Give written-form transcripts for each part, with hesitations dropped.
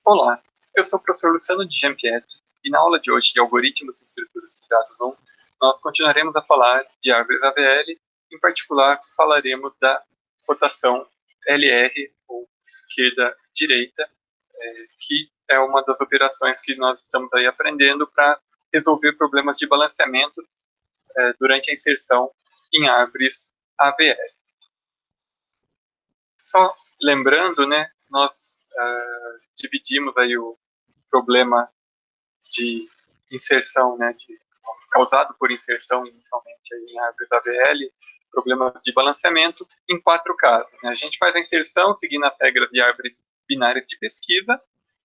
Olá, eu sou o professor Luciano de Giampietro e na aula de hoje de Algoritmos e Estruturas de Dados 1, nós continuaremos a falar de árvores AVL, em particular falaremos da rotação LR, ou esquerda-direita, que é uma das operações que nós estamos aí aprendendo para resolver problemas de balanceamento durante a inserção em árvores AVL. Só lembrando, né, nós dividimos aí o problema de inserção, né, causado por inserção inicialmente aí em árvores AVL, problemas de balanceamento, em 4 casos. Né? A gente faz a inserção seguindo as regras de árvores binárias de pesquisa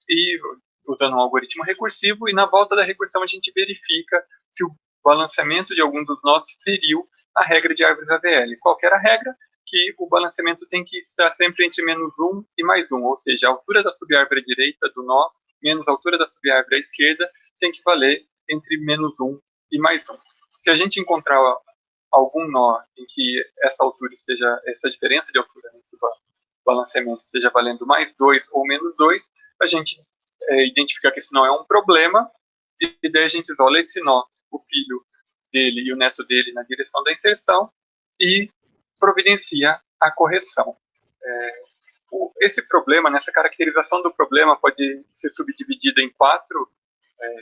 e usando um algoritmo recursivo, e na volta da recursão a gente verifica se o balanceamento de algum dos nós feriu a regra de árvores AVL. Qual que era a regra? Que o balanceamento tem que estar sempre entre -1 e +1, ou seja, a altura da subárvore direita do nó menos a altura da subárvore à esquerda tem que valer entre -1 e +1. Se a gente encontrar algum nó em que essa altura esteja, essa diferença de altura nesse balanceamento esteja valendo +2 ou -2, a gente identifica que esse nó é um problema, e daí a gente isola esse nó, o filho dele e o neto dele na direção da inserção, e providencia a correção. Esse problema, nessa caracterização do problema, pode ser subdividida em 4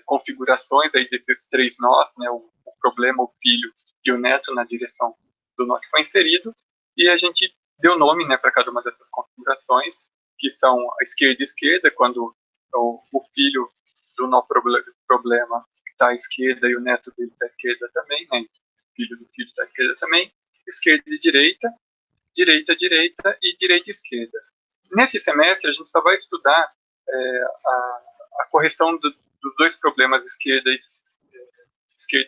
configurações aí desses 3 nós, né, o problema, o filho e o neto na direção do nó que foi inserido, e a gente deu nome, né, para cada uma dessas configurações, que são a esquerda e esquerda, quando o filho do nó problema está à esquerda e o neto dele está à esquerda também, né, o filho do filho está à esquerda também, esquerda e direita, direita, direita e direita e esquerda. Nesse semestre, a gente só vai estudar a correção dos 2 problemas esquerda,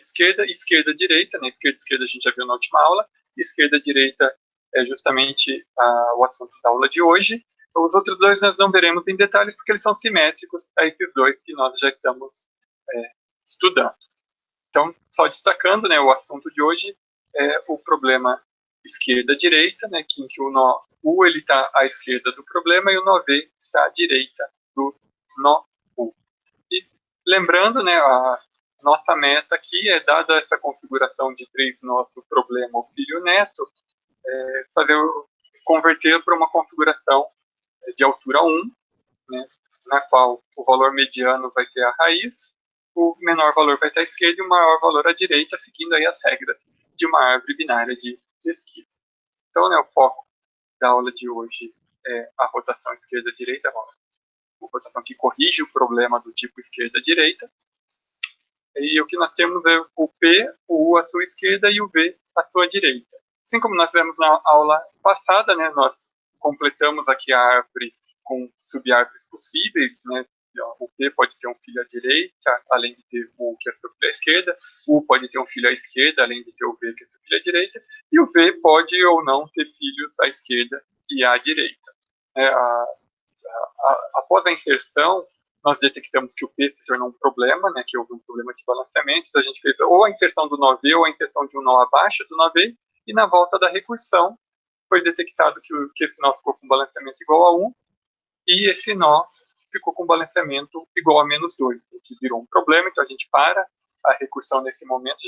esquerda e esquerda-direita. Né? Esquerda-esquerda a gente já viu na última aula, esquerda-direita é justamente o assunto da aula de hoje. Os outros 2 nós não veremos em detalhes, porque eles são simétricos a esses 2 que nós já estamos estudando. Então, só destacando, né, o assunto de hoje é o problema esquerda-direita, né, em que o nó U está à esquerda do problema e o nó V está à direita do nó U. E lembrando, né, a nossa meta aqui é, dada essa configuração de 3 nós do problema, o filho e o neto, converter para uma configuração de altura 1, né, na qual o valor mediano vai ser a raiz, o menor valor vai estar à esquerda e o maior valor à direita, seguindo aí as regras de uma árvore binária de pesquisa. Então, né, o foco da aula de hoje é a rotação esquerda-direita, a rotação que corrige o problema do tipo esquerda-direita. E o que nós temos é o P, o U à sua esquerda e o V à sua direita. Assim como nós vimos na aula passada, né, nós completamos aqui a árvore com subárvores possíveis, né? O P pode ter um filho à direita, além de ter o U, que é seu filho à esquerda. O U pode ter um filho à esquerda, além de ter o V, que é seu filho à direita. E o V pode ou não ter filhos à esquerda e à direita. Após a inserção, nós detectamos que o P se tornou um problema, né, que houve um problema de balanceamento. Então a gente fez ou a inserção do nó V ou a inserção de um nó abaixo do nó V. E na volta da recursão, foi detectado que esse nó ficou com balanceamento igual a 1. E esse nó ficou com balanceamento igual a -2, o que virou um problema. Então a gente para a recursão nesse momento,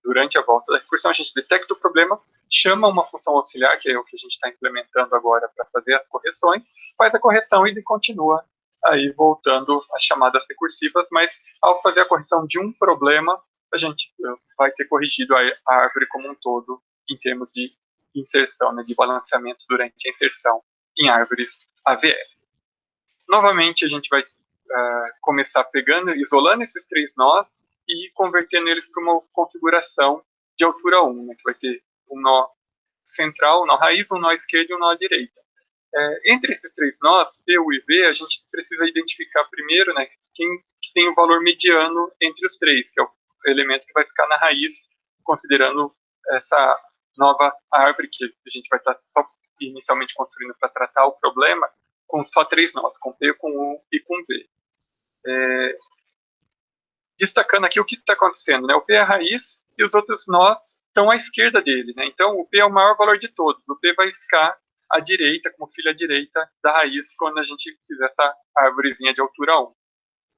durante a volta da recursão, a gente detecta o problema, chama uma função auxiliar, que é o que a gente está implementando agora para fazer as correções, faz a correção e ele continua aí voltando às chamadas recursivas, mas ao fazer a correção de um problema, a gente vai ter corrigido a árvore como um todo em termos de inserção, né, de balanceamento durante a inserção em árvores AVL. Novamente, a gente vai começar isolando esses 3 nós e convertendo eles para uma configuração de altura 1, né, que vai ter um nó central, um nó raiz, um nó esquerdo e um nó à direita. Entre esses 3 nós, P, U e V, a gente precisa identificar primeiro, né, quem que tem o valor mediano entre os 3, que é o elemento que vai ficar na raiz, considerando essa nova árvore que a gente vai estar só inicialmente construindo para tratar o problema, com só 3 nós, com P, com U e com V. Destacando aqui o que está acontecendo, né? O P é a raiz e os outros nós estão à esquerda dele, né? Então o P é o maior valor de todos, o P vai ficar à direita, como filho à direita da raiz, quando a gente fizer essa árvorezinha de altura 1.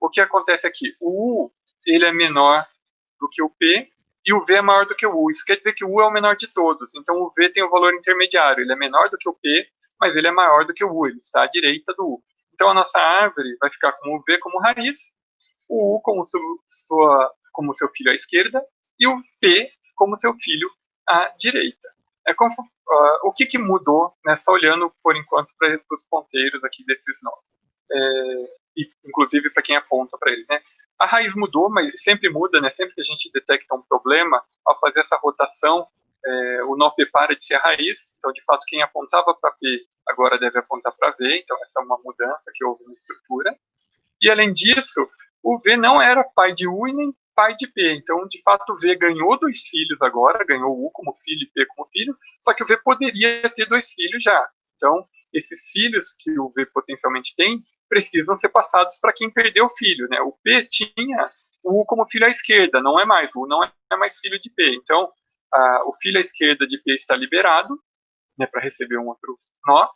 O que acontece aqui? O U, ele é menor do que o P, e o V é maior do que o U. Isso quer dizer que o U é o menor de todos. Então o V tem o valor intermediário. Ele é menor do que o P, mas ele é maior do que o U. Ele está à direita do U. Então a nossa árvore vai ficar com o V como raiz, o U como seu filho à esquerda, e o P como seu filho à direita. O que mudou, né, só olhando por enquanto para os ponteiros aqui desses nós. E, inclusive para quem aponta para eles, né? A raiz mudou, mas sempre muda, né? Sempre que a gente detecta um problema, ao fazer essa rotação, o nó P para de ser a raiz. Então, de fato, quem apontava para P agora deve apontar para V. Então, essa é uma mudança que houve na estrutura. E, além disso, o V não era pai de U e nem pai de P. Então, de fato, o V ganhou 2 filhos agora, ganhou U como filho e P como filho, só que o V poderia ter 2 filhos já. Então, esses filhos que o V potencialmente tem precisam ser passados para quem perdeu o filho, né? O P tinha o U como filho à esquerda, não é mais, o U não é mais filho de P. Então, o filho à esquerda de P está liberado, né, para receber um outro nó,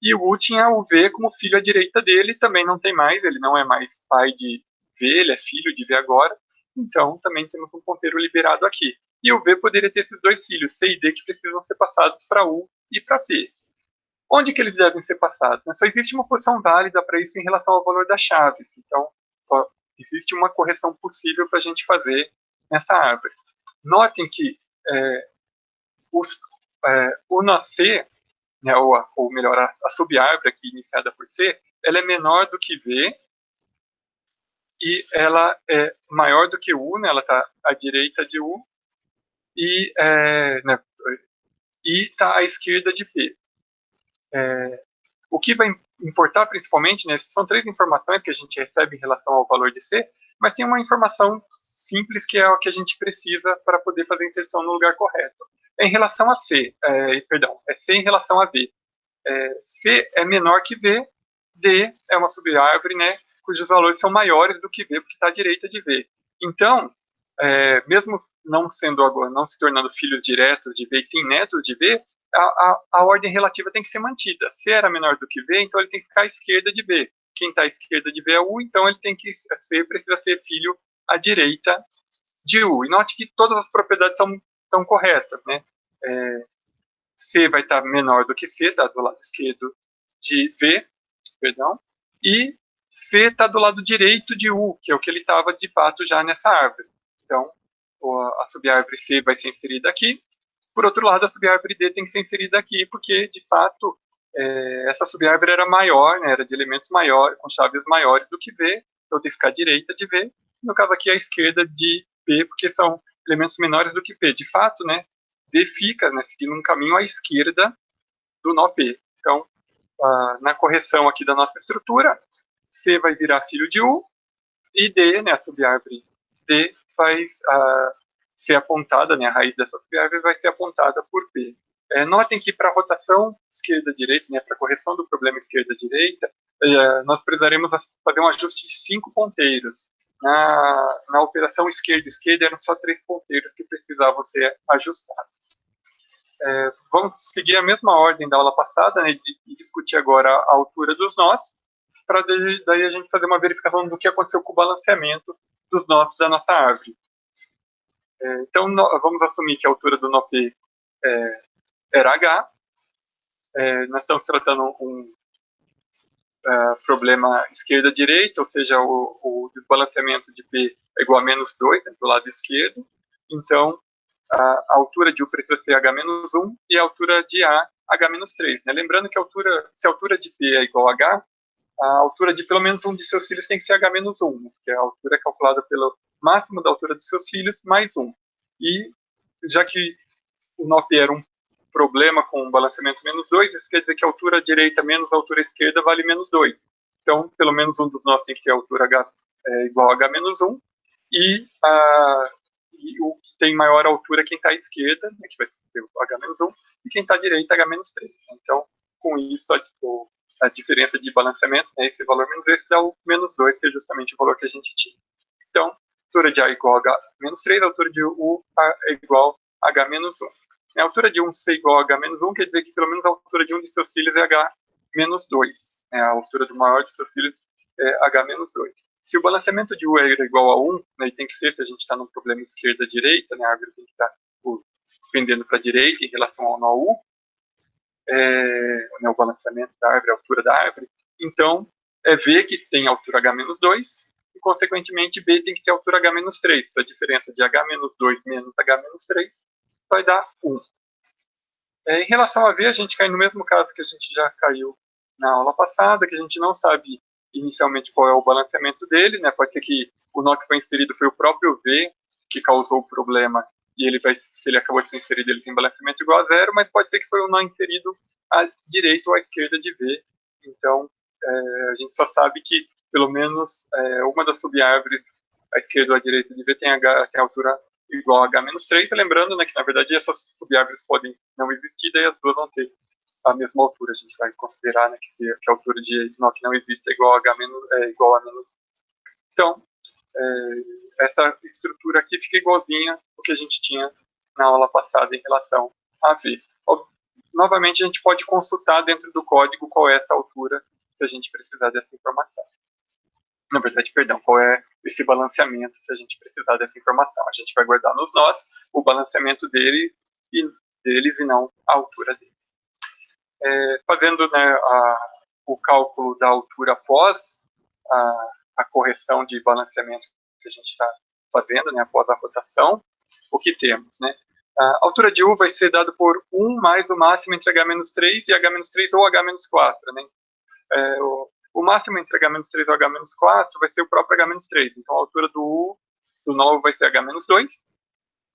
e o U tinha o V como filho à direita dele, também não tem mais, ele não é mais pai de V, ele é filho de V agora, então também temos um ponteiro liberado aqui. E o V poderia ter esses 2 filhos, C e D, que precisam ser passados para U e para P. Onde que eles devem ser passados? Só existe uma posição válida para isso em relação ao valor das chaves. Então, só existe uma correção possível para a gente fazer nessa árvore. Notem que o nó C, né, ou melhor, a subárvore aqui iniciada por C, ela é menor do que V e ela é maior do que U, né, ela está à direita de U e está à esquerda de P. O que vai importar principalmente, né, são 3 informações que a gente recebe em relação ao valor de C, mas tem uma informação simples que é o que a gente precisa para poder fazer a inserção no lugar correto. Em relação a C, é C em relação a V. C é menor que V, D é uma subárvore, né, cujos valores são maiores do que V, porque está à direita de V. Então, mesmo não se tornando filhos diretos de V, e sim netos de V, a ordem relativa tem que ser mantida. C era menor do que V, então ele tem que ficar à esquerda de V. Quem está à esquerda de V é U, então ele tem que precisa ser filho à direita de U. E note que todas as propriedades estão corretas, né? C vai estar menor do que C, está do lado esquerdo de V, perdão, e C está do lado direito de U, que é o que ele estava de fato já nessa árvore. Então, a subárvore C vai ser inserida aqui. Por outro lado, a subárvore D tem que ser inserida aqui, porque, de fato, essa subárvore era maior, né, era de elementos maiores, com chaves maiores do que V, então tem que ficar à direita de V. No caso aqui, à esquerda de P, porque são elementos menores do que P. De fato, né, D fica, né, seguindo um caminho à esquerda do nó P. Então, na correção aqui da nossa estrutura, C vai virar filho de U, e D, né, a subárvore D, vai ser apontada, né, a raiz dessa subárvore vai ser apontada por P. Notem que para a rotação esquerda-direita, né, para a correção do problema esquerda-direita, nós precisaremos fazer um ajuste de 5 ponteiros. Na operação esquerda-esquerda eram só 3 ponteiros que precisavam ser ajustados. Vamos seguir a mesma ordem da aula passada, né, e discutir agora a altura dos nós, para daí a gente fazer uma verificação do que aconteceu com o balanceamento dos nós da nossa árvore. Então, vamos assumir que a altura do nó P era H. Nós estamos tratando um problema esquerda-direita, ou seja, o desbalanceamento de P é igual a menos 2, né, do lado esquerdo. Então, a altura de U precisa ser H-1 e a altura de A, H-3. Né? Lembrando que se a altura de P é igual a H, a altura de pelo menos um de seus filhos tem que ser H-1, né? Que é a altura calculada pelo máximo da altura dos seus filhos, mais 1. E, já que o nó P era um problema com o balanceamento menos 2, isso quer dizer que a altura direita menos a altura esquerda vale menos 2. Então, pelo menos um dos nós tem que ter a altura H igual a H-1, e o que tem maior altura é quem está à esquerda, né, que vai ser o H-1, e quem está à direita, H-3. Então, com isso, a diferença de balanceamento, né, esse valor menos esse dá o menos 2, que é justamente o valor que a gente tinha. Então, a altura de A igual a H-3, a altura de U é igual a H-1. A altura de um ser igual a H menos 1 quer dizer que pelo menos a altura de um de seus cílios é H menos 2. A altura do maior de seus cílios é H menos 2. Se o balanceamento de U é igual a 1, né, e tem que ser se a gente está num problema esquerda-direita, né, a árvore tem que estar pendendo para a direita em relação ao nó U, o balanceamento da árvore, a altura da árvore, então é V que tem altura H menos 2, e consequentemente B tem que ter altura H menos 3, para a diferença de H menos 2 menos H menos 3 vai dar 1. Em relação a V, a gente cai no mesmo caso que a gente já caiu na aula passada, que a gente não sabe inicialmente qual é o balanceamento dele, né? Pode ser que o nó que foi inserido foi o próprio V que causou o problema, e ele vai, se ele acabou de ser inserido, ele tem balanceamento igual a 0, mas pode ser que foi um nó inserido à direita ou à esquerda de V. Então, a gente só sabe que, pelo menos, uma das subárvores, à esquerda ou à direita de V, tem altura igual a H-3, lembrando, né, que, na verdade, essas subárvores podem não existir, daí as duas vão ter a mesma altura. A gente vai considerar, né, que a altura de nó que não existe é igual a H igual a menos. Então, essa estrutura aqui fica igualzinha ao que a gente tinha na aula passada em relação a V. Novamente, a gente pode consultar dentro do código qual é essa altura, se a gente precisar dessa informação. Na verdade, perdão, qual é esse balanceamento, se a gente precisar dessa informação. A gente vai guardar nos nós o balanceamento deles e não a altura deles. Fazendo, né, o cálculo da altura após a correção de balanceamento que a gente está fazendo, né, após a rotação, o que temos, né? A altura de U vai ser dado por 1 mais o máximo entre H-3 e H-3 ou H-4, né? O máximo entre H-3 ou H-4 vai ser o próprio H-3. Então, a altura do nó vai ser H-2.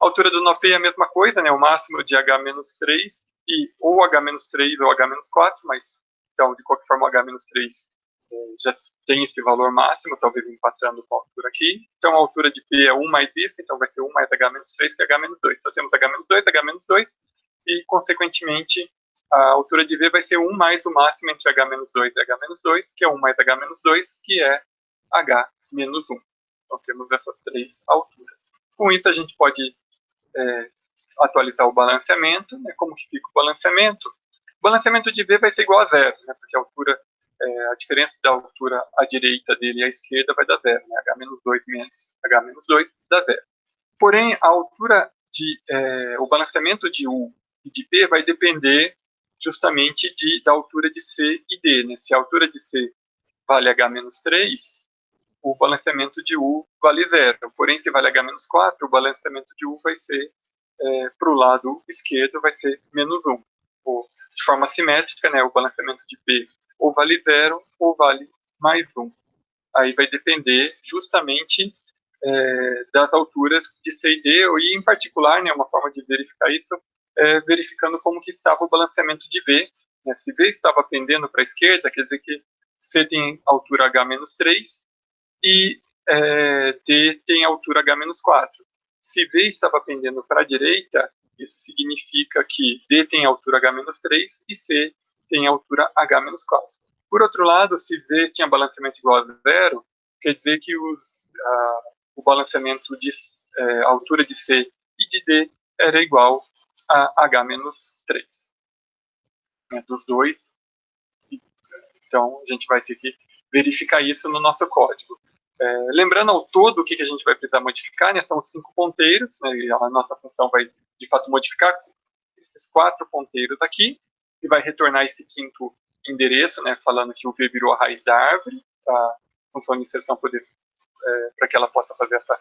A altura do nó P é a mesma coisa, né? O máximo de H-3 e ou H-3 ou H-4, mas, então, de qualquer forma, o H-3 já tem esse valor máximo, talvez empatando com a altura aqui. Então, a altura de P é 1 mais isso, então vai ser 1 mais H-3, que é H-2. Então, temos H-2, H-2, e, consequentemente, a altura de V vai ser 1 mais o máximo entre H-2 e H-2, que é 1 mais H-2, que é H-1. Então, temos essas três alturas. Com isso, a gente pode atualizar o balanceamento, né? Como que fica o balanceamento? O balanceamento de V vai ser igual a 0, né? Porque a diferença da altura à direita dele e à esquerda vai dar 0, né? H-2 menos H-2 dá 0. Porém, a altura o balanceamento de U e de P vai depender justamente da altura de C e D, né? Se a altura de C vale H-3, o balanceamento de U vale 0. Porém, se vale H-4, o balanceamento de U vai ser, para o lado esquerdo, vai ser menos 1. De forma simétrica, né, o balanceamento de P ou vale 0 ou vale mais 1. Aí vai depender justamente das alturas de C e D, e em particular, né, uma forma de verificar isso verificando como que estava o balanceamento de V. Né? Se V estava pendendo para a esquerda, quer dizer que C tem altura H-3 e D tem altura H-4. Se V estava pendendo para a direita, isso significa que D tem altura H-3 e C tem altura H-4. Por outro lado, se V tinha balanceamento igual a 0, quer dizer que o balanceamento de altura de C e de D era igual a H-3. Né, dos dois. Então, a gente vai ter que verificar isso no nosso código. Lembrando ao todo o que a gente vai precisar modificar, né, são 5 ponteiros, né, e a nossa função vai, de fato, modificar esses 4 ponteiros aqui, e vai retornar esse quinto endereço, né, falando que o V virou a raiz da árvore, para a função de inserção poder, para que ela possa fazer essa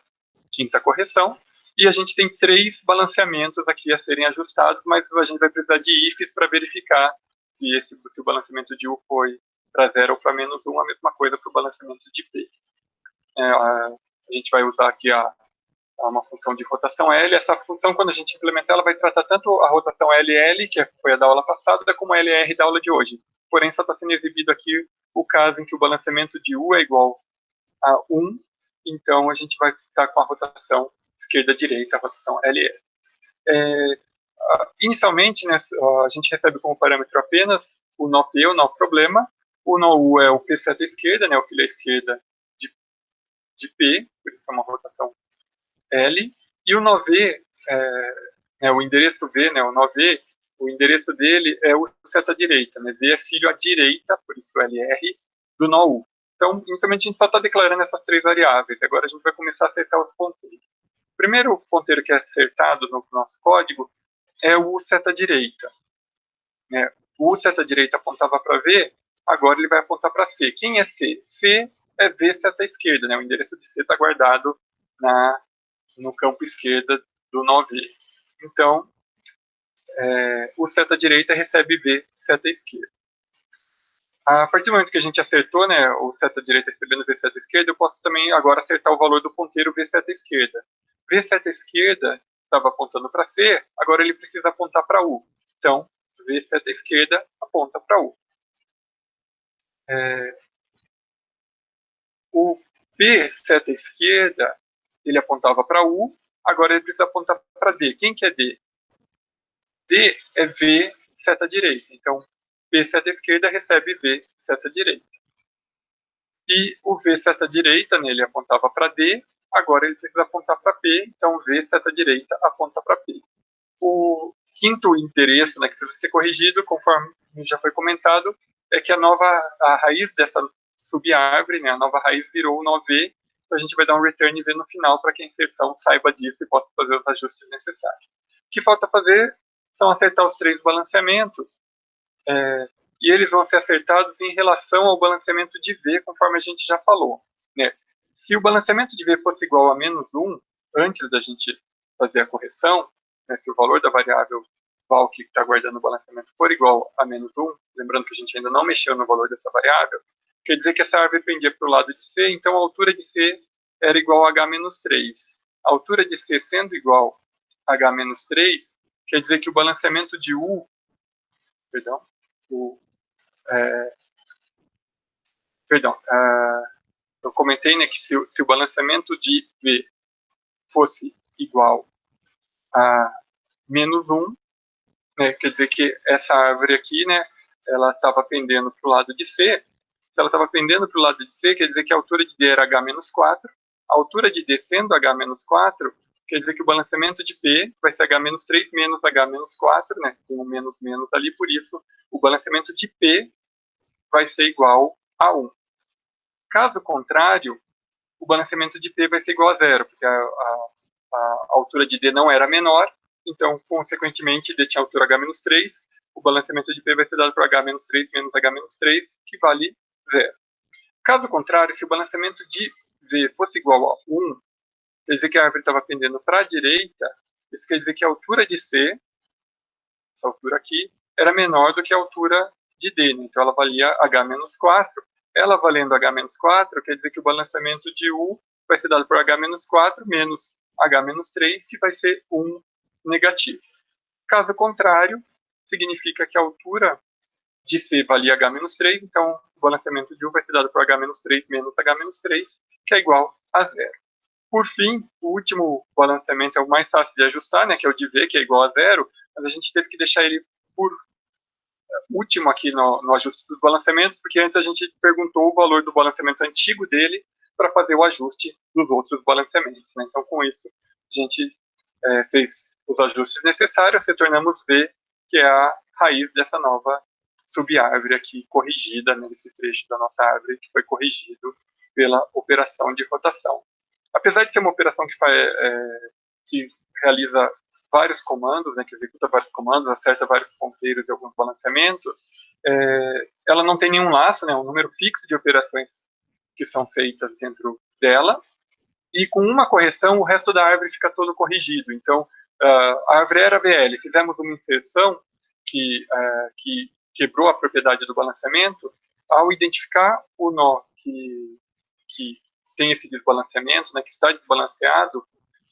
quinta correção. E a gente tem 3 balanceamentos aqui a serem ajustados, mas a gente vai precisar de ifs para verificar se o balanceamento de U foi para 0 ou para menos 1, a mesma coisa para o balanceamento de P. A gente vai usar aqui uma função de rotação L. Essa função, quando a gente implementar, ela vai tratar tanto a rotação LL, que foi a da aula passada, como a LR da aula de hoje. Porém, só está sendo exibido aqui o caso em que o balanceamento de U é igual a 1, então a gente vai estar com a rotação esquerda-direita, a rotação LL. Inicialmente, né, a gente recebe como parâmetro apenas o nó P, o nó problema. O nó U é o P seta esquerda, né, o filho à esquerda de P, por isso é uma rotação L. E o nó V, O endereço V, né, o nó V, o endereço dele é o seta direita, né? V é filho à direita, por isso LR, do nó U. Então, inicialmente, a gente só está declarando essas três variáveis. Agora a gente vai começar a acertar os ponteiros. O primeiro ponteiro que é acertado no nosso código é o seta direita. Né? O seta direita apontava para V, agora ele vai apontar para C. Quem é C? C é V seta esquerda, né? O endereço de C está guardado no campo esquerda do nó V. Então, o seta direita recebe V seta esquerda. A partir do momento que a gente acertou, né, o seta direita recebendo V seta esquerda, eu posso também agora acertar o valor do ponteiro V seta esquerda. V seta esquerda estava apontando para C, agora ele precisa apontar para U. Então, V seta esquerda aponta para U. O P seta esquerda, ele apontava para U, agora ele precisa apontar para D. Quem que é D? D é V seta direita. Então, P seta esquerda recebe V seta direita. E o V seta direita, né, ele apontava para D, agora ele precisa apontar para P, então V seta direita aponta para P. O quinto endereço, né, que precisa ser corrigido, conforme já foi comentado, é que a raiz dessa subárvore, né, a nova raiz virou o nó V, então a gente vai dar um return V no final para que a inserção saiba disso e possa fazer os ajustes necessários. O que falta fazer são acertar os três balanceamentos, e eles vão ser acertados em relação ao balanceamento de V, conforme a gente já falou. Né? Se o balanceamento de V fosse igual a -1, antes da gente fazer a correção, né, se o valor da variável val que está guardando o balanceamento for igual a -1, lembrando que a gente ainda não mexeu no valor dessa variável, quer dizer que essa árvore pendia para o lado de C, então a altura de C era igual a H-3. A altura de C sendo igual a H-3, quer dizer que o balanceamento de U, eu comentei, né, que se o balanceamento de V fosse igual a -1, né, quer dizer que essa árvore aqui, né, ela estava pendendo para o lado de C. Se ela estava pendendo para o lado de C, quer dizer que a altura de D era H-4. A altura de D sendo H-4, quer dizer que o balanceamento de P vai ser H-3 menos H-4, né, tem um menos ali, por isso o balanceamento de P vai ser igual a 1. Caso contrário, o balanceamento de P vai ser igual a zero, porque a altura de D não era menor, então, consequentemente, D tinha altura H-3, o balanceamento de P vai ser dado por H-3 menos H-3, que vale zero. Caso contrário, se o balanceamento de V fosse igual a 1, quer dizer que a árvore estava pendendo para a direita, isso quer dizer que a altura de C, essa altura aqui, era menor do que a altura de D, né? Então ela valia H-4. Ela valendo H-4, quer dizer que o balanceamento de U vai ser dado por H-4 menos H-3, que vai ser 1 negativo. Caso contrário, significa que a altura de C valia H-3, então o balanceamento de U vai ser dado por H-3 menos H-3, que é igual a zero. Por fim, o último balanceamento é o mais fácil de ajustar, né, que é o de V, que é igual a zero, mas a gente teve que deixar ele por último aqui no ajuste dos balanceamentos, porque antes a gente perguntou o valor do balanceamento antigo dele para fazer o ajuste dos outros balanceamentos. Né? Então, com isso, a gente fez os ajustes necessários, retornamos V, que é a raiz dessa nova subárvore aqui corrigida, nesse trecho da nossa árvore que foi corrigido pela operação de rotação. Apesar de ser uma operação que realiza vários comandos, né, que executa vários comandos, acerta vários ponteiros de alguns balanceamentos, ela não tem nenhum laço, né, um número fixo de operações que são feitas dentro dela, e com uma correção o resto da árvore fica todo corrigido. Então, a árvore era VL, fizemos uma inserção que quebrou a propriedade do balanceamento. Ao identificar o nó que tem esse desbalanceamento, né, que está desbalanceado,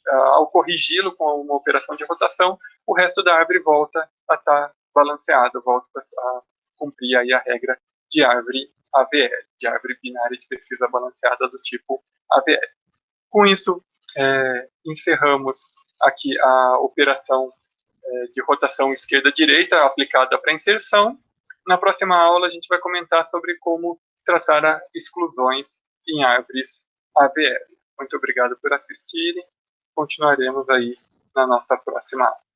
ao corrigi-lo com uma operação de rotação, o resto da árvore volta a estar balanceado, volta a cumprir aí a regra de árvore AVL, de árvore binária de pesquisa balanceada do tipo AVL. Com isso, encerramos aqui a operação de rotação esquerda-direita aplicada para inserção. Na próxima aula, a gente vai comentar sobre como tratar exclusões em árvores AVL. Muito obrigado por assistirem. Continuaremos aí na nossa próxima aula.